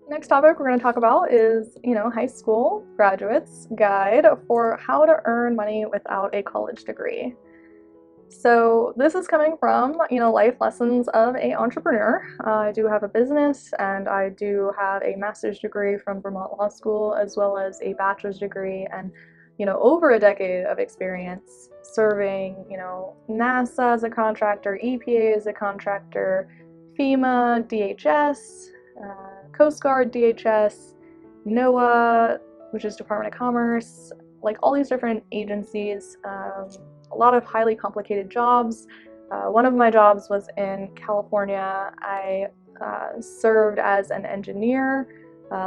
Next topic we're going to talk about is, high school graduates guide for how to earn money without a college degree. So this is coming from, life lessons of a entrepreneur. I do have a business and I do have a master's degree from Vermont Law School as well as a bachelor's degree and, over a decade of experience serving, NASA as a contractor, EPA as a contractor, FEMA, DHS, Coast Guard, DHS, NOAA, which is Department of Commerce, like all these different agencies, a lot of highly complicated jobs. One of my jobs was in California. I served as an engineer,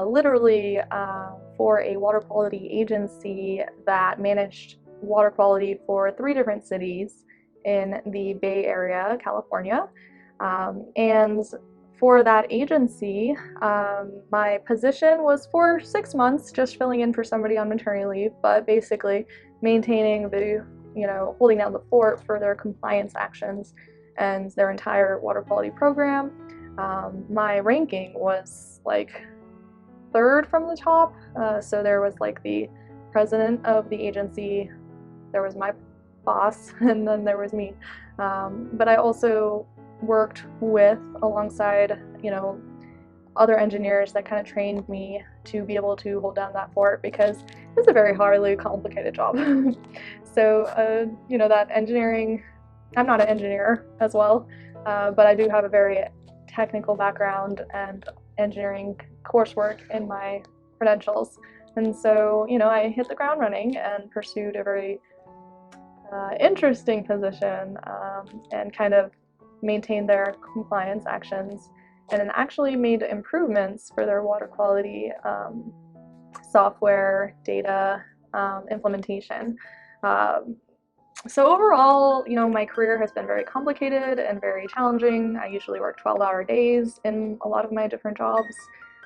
literally for a water quality agency that managed water quality for 3 different cities in the Bay Area, California. And for that agency, my position was for 6 months, just filling in for somebody on maternity leave, but basically maintaining the, holding down the fort for their compliance actions and their entire water quality program. My ranking was like third from the top. So there was like the president of the agency, there was my boss, and then there was me. But I also worked with alongside, other engineers that kind of trained me to be able to hold down that fort because it's a very highly complicated job. So, that engineering, I'm not an engineer as well, but I do have a very technical background and engineering coursework in my credentials. And so, I hit the ground running and pursued a very interesting position and kind of maintained their compliance actions and then actually made improvements for their water quality software data implementation. So overall, my career has been very complicated and very challenging. I usually work 12-hour days in a lot of my different jobs,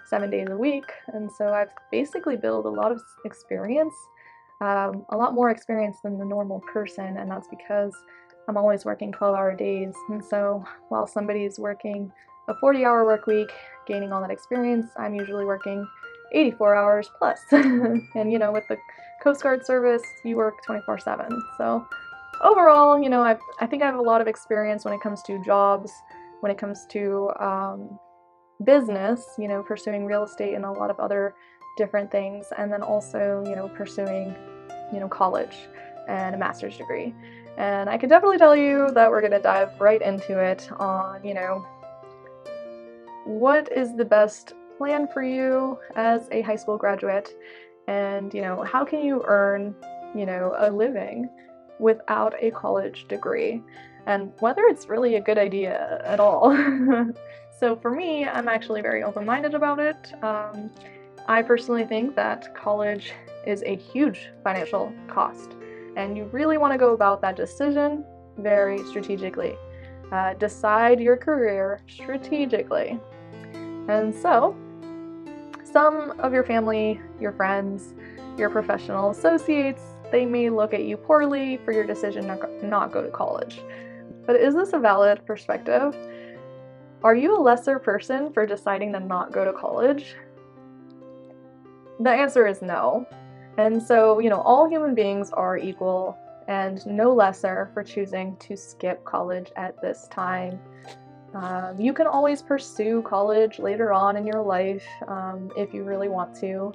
7 days a week. And so I've basically built a lot of experience, a lot more experience than the normal person. And that's because I'm always working 12-hour days. And so while somebody's working a 40-hour work week, gaining all that experience, I'm usually working 84 hours plus. And, with the Coast Guard service, you work 24/7. So overall, I think I have a lot of experience when it comes to jobs, when it comes to business, pursuing real estate and a lot of other different things, and then also, pursuing, college and a master's degree. And I can definitely tell you that we're going to dive right into it on, what is the best plan for you as a high school graduate, and, how can you earn, a living without a college degree, and whether it's really a good idea at all. So for me, I'm actually very open-minded about it. I personally think that college is a huge financial cost, and you really want to go about that decision very strategically. Decide your career strategically. And so, some of your family, your friends, your professional associates, they may look at you poorly for your decision to not go to college. But is this a valid perspective? Are you a lesser person for deciding to not go to college? The answer is no. And so, all human beings are equal and no lesser for choosing to skip college at this time. You can always pursue college later on in your life if you really want to.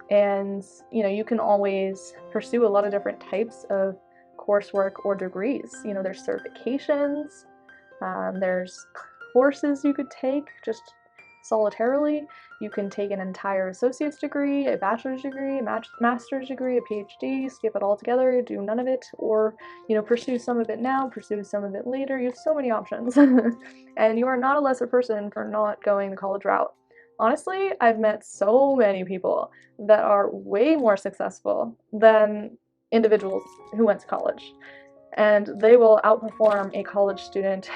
And you can always pursue a lot of different types of coursework or degrees. There's certifications, there's courses you could take just solitarily. You can take an entire associate's degree, a bachelor's degree, a master's degree, a PhD, skip it all together, do none of it, or pursue some of it now, pursue some of it later. You have so many options. And you are not a lesser person for not going the college route. Honestly, I've met so many people that are way more successful than individuals who went to college, and they will outperform a college student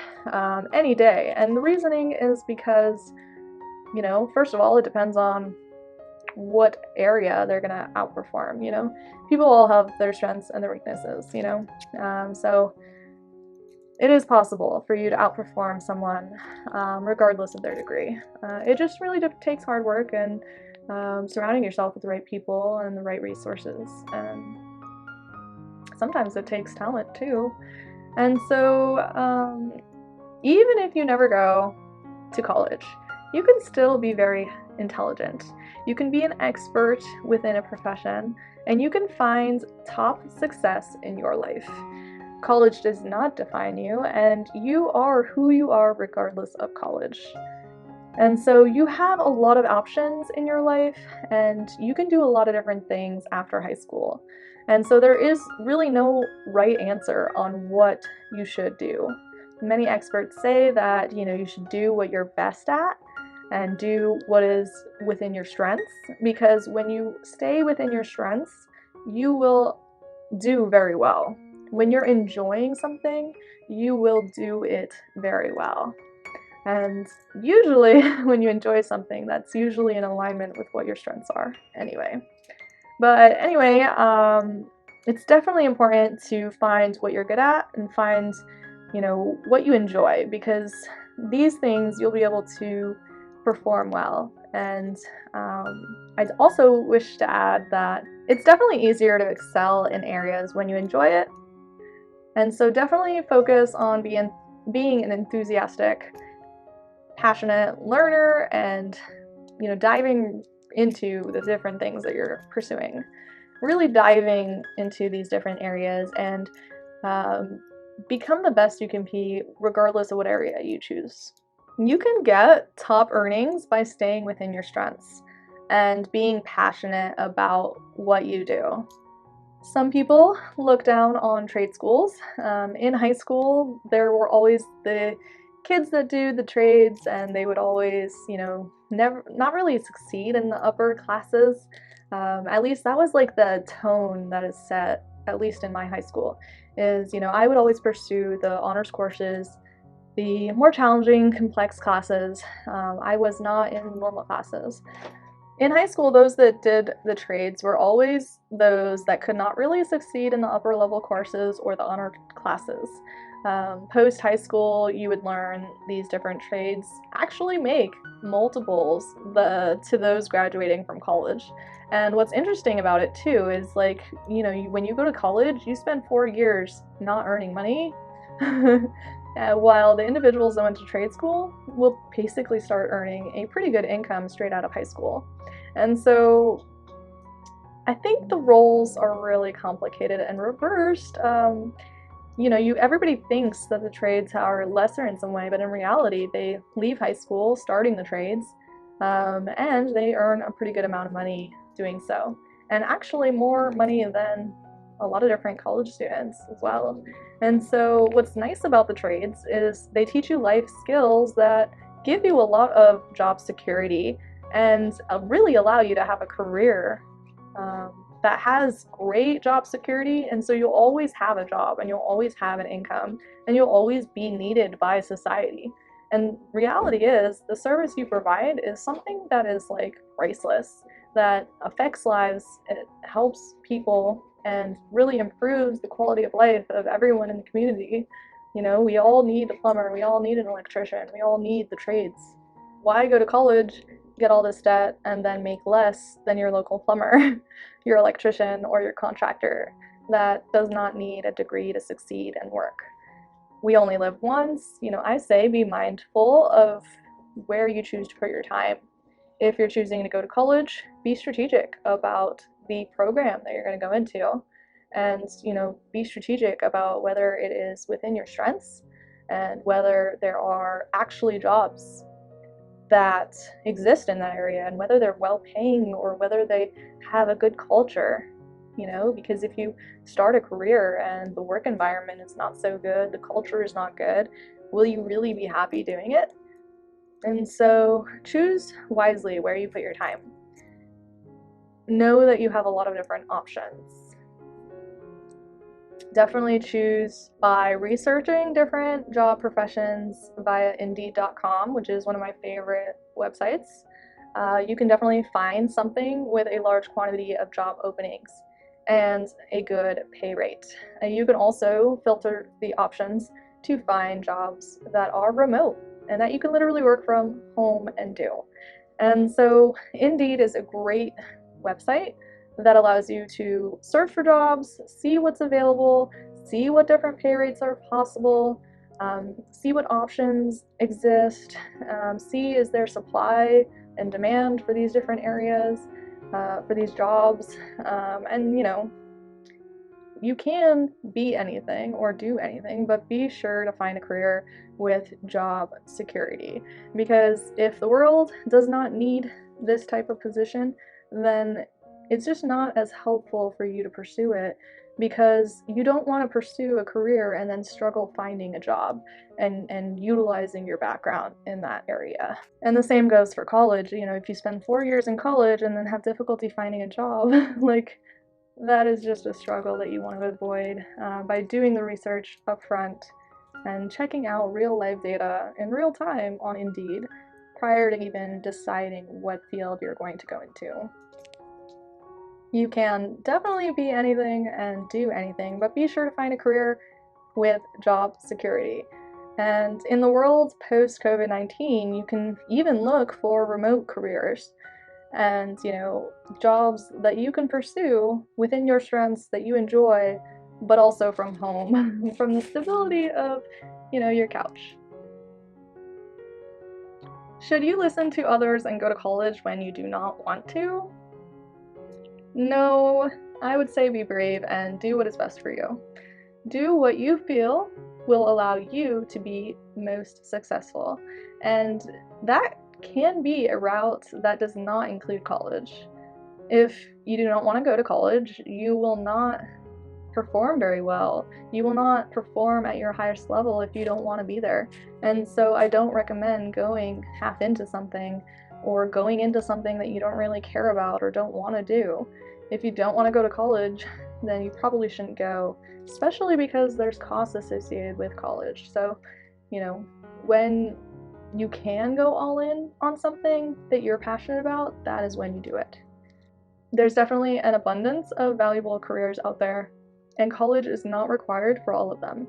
any day. And the reasoning is because, first of all, it depends on what area they're going to outperform. People all have their strengths and their weaknesses, so it is possible for you to outperform someone regardless of their degree. It just really takes hard work and surrounding yourself with the right people and the right resources. And sometimes it takes talent too. And so, even if you never go to college, you can still be very intelligent. You can be an expert within a profession, and you can find top success in your life. College does not define you, and you are who you are regardless of college. And so you have a lot of options in your life, and you can do a lot of different things after high school. And so there is really no right answer on what you should do. Many experts say that, you should do what you're best at and do what is within your strengths, because when you stay within your strengths, you will do very well. When you're enjoying something, you will do it very well. And usually, when you enjoy something, that's usually in alignment with what your strengths are, anyway. But anyway, it's definitely important to find what you're good at and find, what you enjoy, because these things you'll be able to perform well. And I'd also wish to add that it's definitely easier to excel in areas when you enjoy it. And so definitely focus on being an enthusiastic, passionate learner and, diving into the different things that you're pursuing. Really diving into these different areas and become the best you can be regardless of what area you choose. You can get top earnings by staying within your strengths and being passionate about what you do. Some people look down on trade schools. In high school, there were always the kids that do the trades, and they would always, never not really succeed in the upper classes. At least that was like the tone that is set, at least in my high school, is, I would always pursue the honors courses, the more challenging, complex classes. I was not in normal classes. In high school, those that did the trades were always those that could not really succeed in the upper level courses or the honor classes. Post high school, you would learn these different trades actually make multiples to those graduating from college. And what's interesting about it too is, like, when you go to college, you spend 4 years not earning money. While the individuals that went to trade school will basically start earning a pretty good income straight out of high school. And so I think the roles are really complicated and reversed. Everybody thinks that the trades are lesser in some way, but in reality, they leave high school starting the trades, and they earn a pretty good amount of money doing so. And actually more money than a lot of different college students as well. And so what's nice about the trades is they teach you life skills that give you a lot of job security and really allow you to have a career that has great job security. And so you'll always have a job and you'll always have an income and you'll always be needed by society. And reality is the service you provide is something that is like priceless, that affects lives, it helps people and really improves the quality of life of everyone in the community. We all need a plumber, we all need an electrician, we all need the trades. Why go to college, get all this debt, and then make less than your local plumber, your electrician, or your contractor that does not need a degree to succeed and work? We only live once. I say be mindful of where you choose to put your time. If you're choosing to go to college, be strategic about the program that you're going to go into, and be strategic about whether it is within your strengths and whether there are actually jobs that exist in that area and whether they're well paying or whether they have a good culture. Because if you start a career and the work environment is not so good, the culture is not good, will you really be happy doing it? And so choose wisely where you put your time. Know that you have a lot of different options. Definitely choose by researching different job professions via Indeed.com, which is one of my favorite websites. You can definitely find something with a large quantity of job openings and a good pay rate. And you can also filter the options to find jobs that are remote and that you can literally work from home and do. And so Indeed is a great website that allows you to search for jobs, see what's available, see what different pay rates are possible, see what options exist, see is there supply and demand for these different areas, for these jobs, and you can be anything or do anything, but be sure to find a career with job security. Because if the world does not need this type of position, then it's just not as helpful for you to pursue it, because you don't want to pursue a career and then struggle finding a job and utilizing your background in that area. And the same goes for college. If you spend 4 years in college and then have difficulty finding a job, like, that is just a struggle that you want to avoid by doing the research up front and checking out real life data in real time on Indeed prior to even deciding what field you're going to go into. You can definitely be anything and do anything, but be sure to find a career with job security. And in the world post COVID-19, you can even look for remote careers and jobs that you can pursue within your strengths that you enjoy, but also from home, from the stability of your couch. Should you listen to others and go to college when you do not want to? No, I would say be brave and do what is best for you. Do what you feel will allow you to be most successful, and that can be a route that does not include college. If you do not want to go to college, you will not perform very well. You will not perform at your highest level if you don't want to be there. And so I don't recommend going half into something or going into something that you don't really care about or don't want to do. If you don't want to go to college, then you probably shouldn't go, especially because there's costs associated with college. So, when you can go all in on something that you're passionate about, that is when you do it. There's definitely an abundance of valuable careers out there, and college is not required for all of them.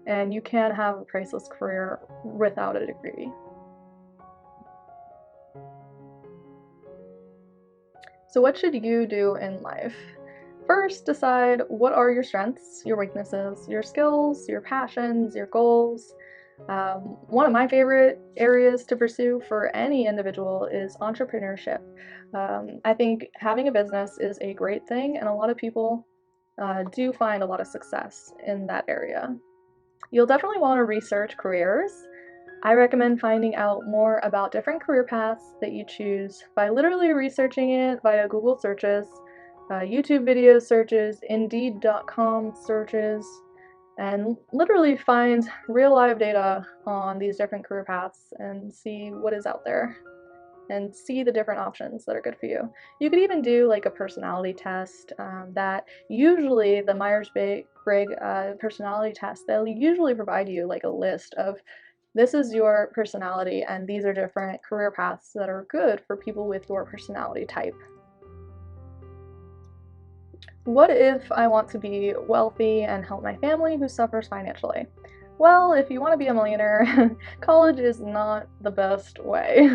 And you can have a priceless career without a degree. So what should you do in life? First, decide what are your strengths, your weaknesses, your skills, your passions, your goals. One of my favorite areas to pursue for any individual is entrepreneurship. I think having a business is a great thing, and a lot of people do find a lot of success in that area. You'll definitely want to research careers. I recommend finding out more about different career paths that you choose by literally researching it via Google searches, YouTube video searches, Indeed.com searches, and literally find real live data on these different career paths and see what is out there and see the different options that are good for you. You could even do like a personality test that usually the Myers-Briggs personality test, they'll usually provide you like a list of this is your personality and these are different career paths that are good for people with your personality type. What if I want to be wealthy and help my family who suffers financially? Well, if you want to be a millionaire, college is not the best way.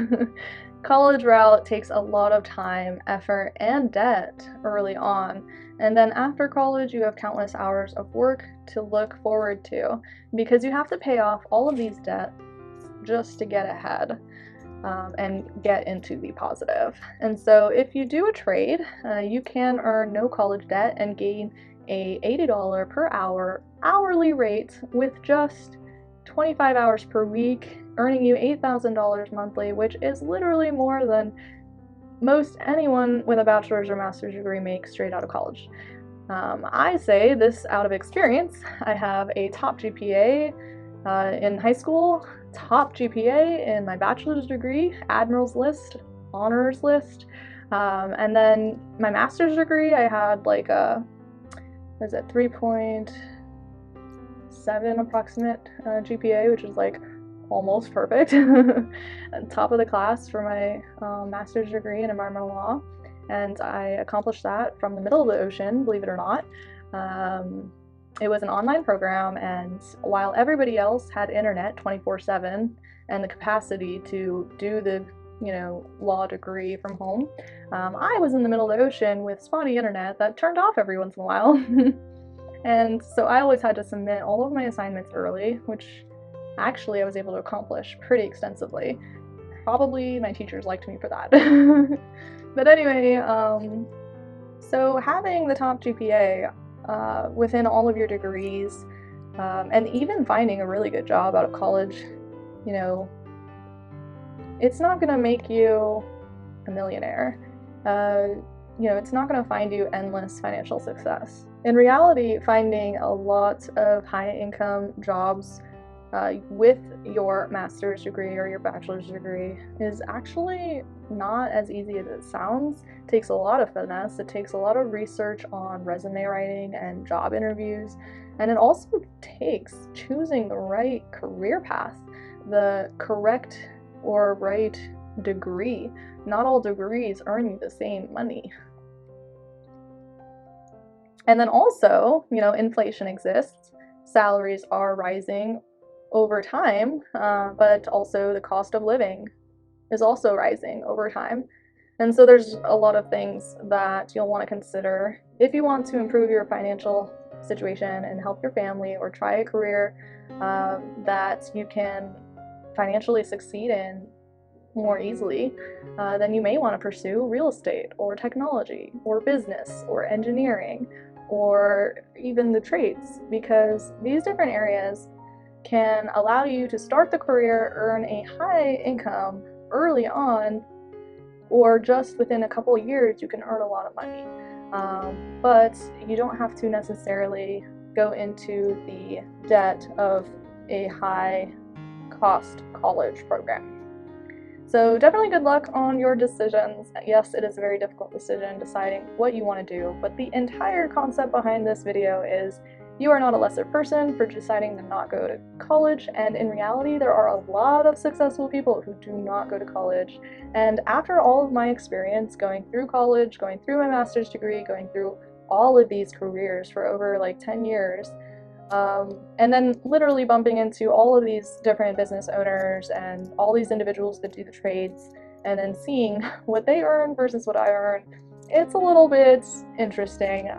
College route takes a lot of time, effort, and debt early on, and then after college you have countless hours of work to look forward to because you have to pay off all of these debts just to get ahead. And get into the positive. And so if you do a trade, you can earn no college debt and gain a $80 per hour hourly rate with just 25 hours per week, earning you $8,000 monthly, which is literally more than most anyone with a bachelor's or master's degree makes straight out of college. I say this out of experience. I have a top GPA in high school, top GPA in my bachelor's degree, Admiral's List, honors list, and then my master's degree, I had like a, 3.7 approximate GPA, which is like almost perfect, top of the class for my master's degree in environmental law, and I accomplished that from the middle of the ocean, believe it or not. It was an online program, and while everybody else had internet 24/7 and the capacity to do the law degree from home, I was in the middle of the ocean with spotty internet that turned off every once in a while. And so I always had to submit all of my assignments early, which actually I was able to accomplish pretty extensively. Probably my teachers liked me for that. But anyway, so having the top GPA within all of your degrees, and even finding a really good job out of college, you know, it's not going to make you a millionaire. It's not going to find you endless financial success. In reality, finding a lot of high income jobs with your master's degree or your bachelor's degree is actually not as easy as it sounds. It takes a lot of finesse, it takes a lot of research on resume writing and job interviews, and it also takes choosing the right career path, the correct or right degree. Not all degrees earn you the same money. And then also, inflation exists, salaries are rising over time, but also the cost of living is also rising over time. And so there's a lot of things that you'll want to consider if you want to improve your financial situation and help your family, or try a career that you can financially succeed in more easily. Then you may want to pursue real estate or technology or business or engineering or even the trades, because these different areas can allow you to start the career, earn a high income early on, or just within a couple years you can earn a lot of money. But you don't have to necessarily go into the debt of a high cost college program. So definitely good luck on your decisions. Yes, it is a very difficult decision deciding what you want to do, but the entire concept behind this video is you are not a lesser person for deciding to not go to college, and in reality there are a lot of successful people who do not go to college. And after all of my experience going through college, going through my master's degree, going through all of these careers for over like 10 years, and then literally bumping into all of these different business owners and all these individuals that do the trades, and then seeing what they earn versus what I earn, it's a little bit interesting.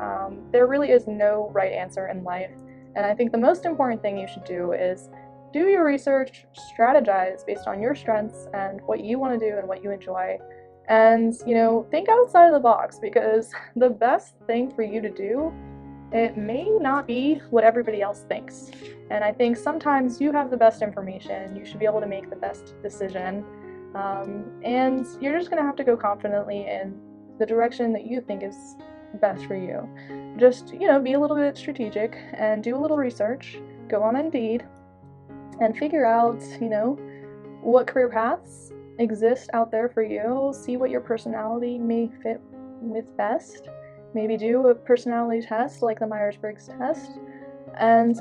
There really is no right answer in life, and I think the most important thing you should do is do your research, strategize based on your strengths and what you want to do and what you enjoy, and think outside of the box, because the best thing for you to do, it may not be what everybody else thinks. And I think sometimes you have the best information, you should be able to make the best decision, and you're just going to have to go confidently in the direction that you think is best for you. Just, be a little bit strategic and do a little research, go on Indeed, and figure out, what career paths exist out there for you, see what your personality may fit with best. Maybe do a personality test like the Myers-Briggs test, and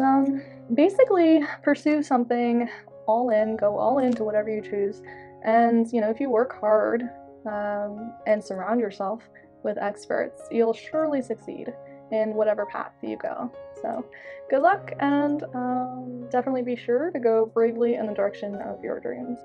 basically pursue something all in, go all into whatever you choose. And if you work hard and surround yourself with experts, you'll surely succeed in whatever path you go. So good luck, and definitely be sure to go bravely in the direction of your dreams.